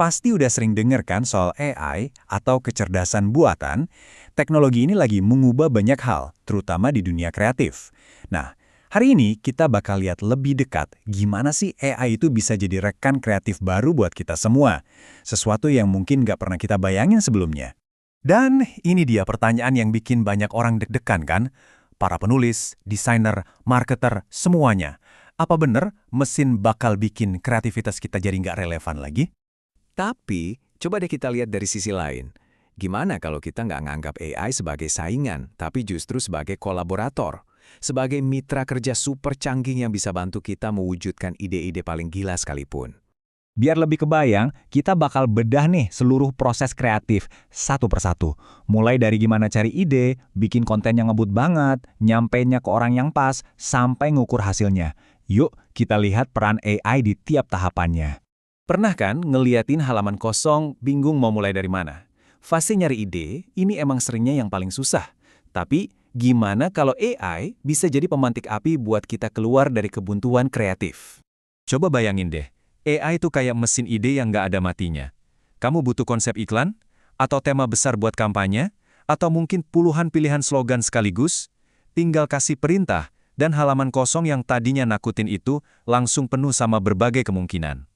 Pasti udah sering denger kan soal AI atau kecerdasan buatan. Teknologi ini lagi mengubah banyak hal, terutama di dunia kreatif. Nah, hari ini kita bakal lihat lebih dekat gimana sih AI itu bisa jadi rekan kreatif baru buat kita semua. Sesuatu yang mungkin nggak pernah kita bayangin sebelumnya. Dan ini dia pertanyaan yang bikin banyak orang deg-degan kan? Para penulis, desainer, marketer, semuanya. Apa bener mesin bakal bikin kreativitas kita jadi nggak relevan lagi? Tapi, coba deh kita lihat dari sisi lain. Gimana kalau kita nggak nganggap AI sebagai saingan, tapi justru sebagai kolaborator? Sebagai mitra kerja super canggih yang bisa bantu kita mewujudkan ide-ide paling gila sekalipun. Biar lebih kebayang, kita bakal bedah nih seluruh proses kreatif, satu persatu. Mulai dari gimana cari ide, bikin konten yang ngebut banget, nyampeinnya ke orang yang pas, sampai ngukur hasilnya. Yuk, kita lihat peran AI di tiap tahapannya. Pernah kan ngeliatin halaman kosong, bingung mau mulai dari mana? Fase nyari ide, ini emang seringnya yang paling susah. Tapi, gimana kalau AI bisa jadi pemantik api buat kita keluar dari kebuntuan kreatif? Coba bayangin deh, AI itu kayak mesin ide yang nggak ada matinya. Kamu butuh konsep iklan? Atau tema besar buat kampanye? Atau mungkin puluhan pilihan slogan sekaligus? Tinggal kasih perintah, dan halaman kosong yang tadinya nakutin itu langsung penuh sama berbagai kemungkinan.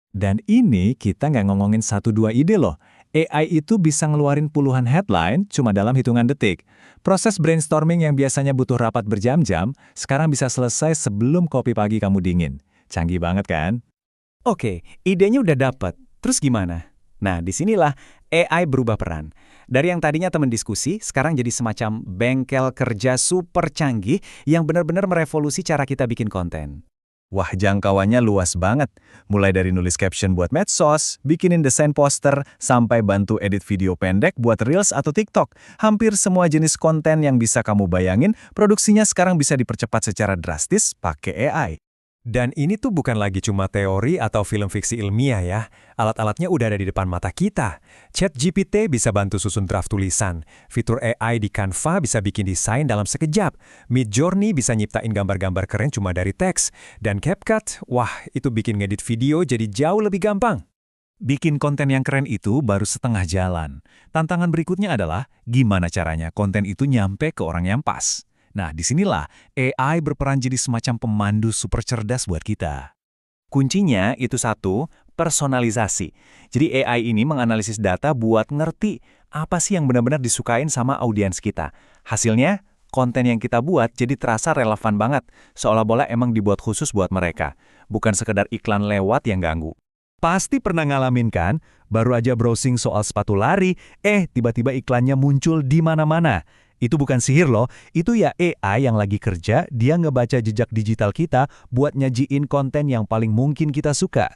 Dan ini kita nggak ngomongin 1-2 ide loh. AI itu bisa ngeluarin puluhan headline cuma dalam hitungan detik. Proses brainstorming yang biasanya butuh rapat berjam-jam, sekarang bisa selesai sebelum kopi pagi kamu dingin. Canggih banget kan? Oke, idenya udah dapet. Terus gimana? Nah, disinilah AI berubah peran. Dari yang tadinya teman diskusi, sekarang jadi semacam bengkel kerja super canggih yang benar-benar merevolusi cara kita bikin konten. Wah, jangkauannya luas banget. Mulai dari nulis caption buat medsos, bikinin desain poster, sampai bantu edit video pendek buat Reels atau TikTok. Hampir semua jenis konten yang bisa kamu bayangin, produksinya sekarang bisa dipercepat secara drastis pakai AI. Dan ini tuh bukan lagi cuma teori atau film fiksi ilmiah ya. Alat-alatnya udah ada di depan mata kita. ChatGPT bisa bantu susun draft tulisan. Fitur AI di Canva bisa bikin desain dalam sekejap. Midjourney bisa nyiptain gambar-gambar keren cuma dari teks. Dan CapCut, wah itu bikin ngedit video jadi jauh lebih gampang. Bikin konten yang keren itu baru setengah jalan. Tantangan berikutnya adalah gimana caranya konten itu nyampe ke orang yang pas. Nah, disinilah AI berperan jadi semacam pemandu super cerdas buat kita. Kuncinya itu satu, personalisasi. Jadi AI ini menganalisis data buat ngerti apa sih yang benar-benar disukain sama audiens kita. Hasilnya, konten yang kita buat jadi terasa relevan banget, seolah-olah emang dibuat khusus buat mereka, bukan sekedar iklan lewat yang ganggu. Pasti pernah ngalamin kan? Baru aja browsing soal sepatu lari, tiba-tiba iklannya muncul di mana-mana. Itu bukan sihir loh, itu ya AI yang lagi kerja, dia ngebaca jejak digital kita buat nyajiin konten yang paling mungkin kita suka.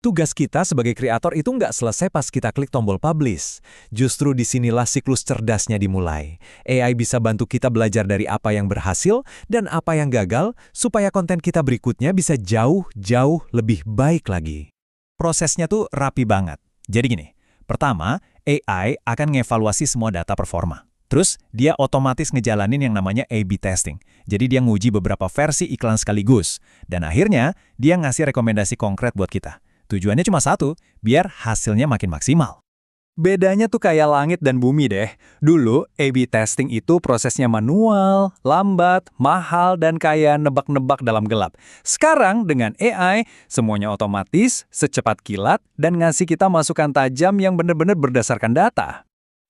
Tugas kita sebagai kreator itu nggak selesai pas kita klik tombol publish. Justru disinilah siklus cerdasnya dimulai. AI bisa bantu kita belajar dari apa yang berhasil dan apa yang gagal, supaya konten kita berikutnya bisa jauh-jauh lebih baik lagi. Prosesnya tuh rapi banget. Jadi gini, pertama, AI akan ngevaluasi semua data performa. Terus, dia otomatis ngejalanin yang namanya A/B testing. Jadi dia nguji beberapa versi iklan sekaligus. Dan akhirnya, dia ngasih rekomendasi konkret buat kita. Tujuannya cuma satu, biar hasilnya makin maksimal. Bedanya tuh kayak langit dan bumi deh. Dulu, A/B testing itu prosesnya manual, lambat, mahal, dan kayak nebak-nebak dalam gelap. Sekarang, dengan AI, semuanya otomatis, secepat kilat, dan ngasih kita masukan tajam yang benar-benar berdasarkan data.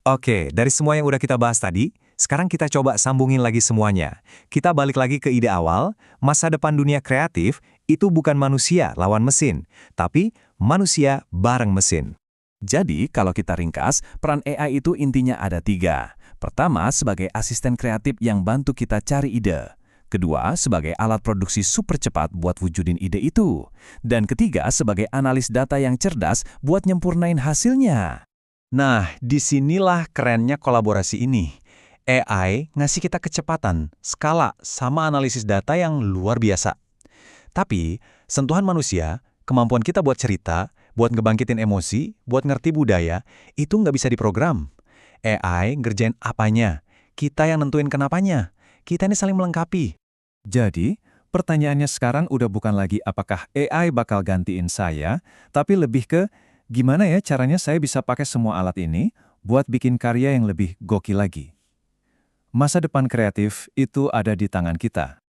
Oke, dari semua yang udah kita bahas tadi, sekarang kita coba sambungin lagi semuanya. Kita balik lagi ke ide awal, masa depan dunia kreatif itu bukan manusia lawan mesin, tapi manusia bareng mesin. Jadi, kalau kita ringkas, peran AI itu intinya ada 3. Pertama, sebagai asisten kreatif yang bantu kita cari ide. Kedua, sebagai alat produksi super cepat buat wujudin ide itu. Dan ketiga, sebagai analis data yang cerdas buat nyempurnain hasilnya. Nah, disinilah kerennya kolaborasi ini. AI ngasih kita kecepatan, skala, sama analisis data yang luar biasa. Tapi, sentuhan manusia, kemampuan kita buat cerita, buat ngebangkitin emosi, buat ngerti budaya, itu nggak bisa diprogram. AI ngerjain apanya, kita yang nentuin kenapanya. Kita ini saling melengkapi. Jadi, pertanyaannya sekarang udah bukan lagi apakah AI bakal gantiin saya, tapi lebih ke Gimana ya caranya saya bisa pakai semua alat ini buat bikin karya yang lebih gokil lagi? Masa depan kreatif itu ada di tangan kita.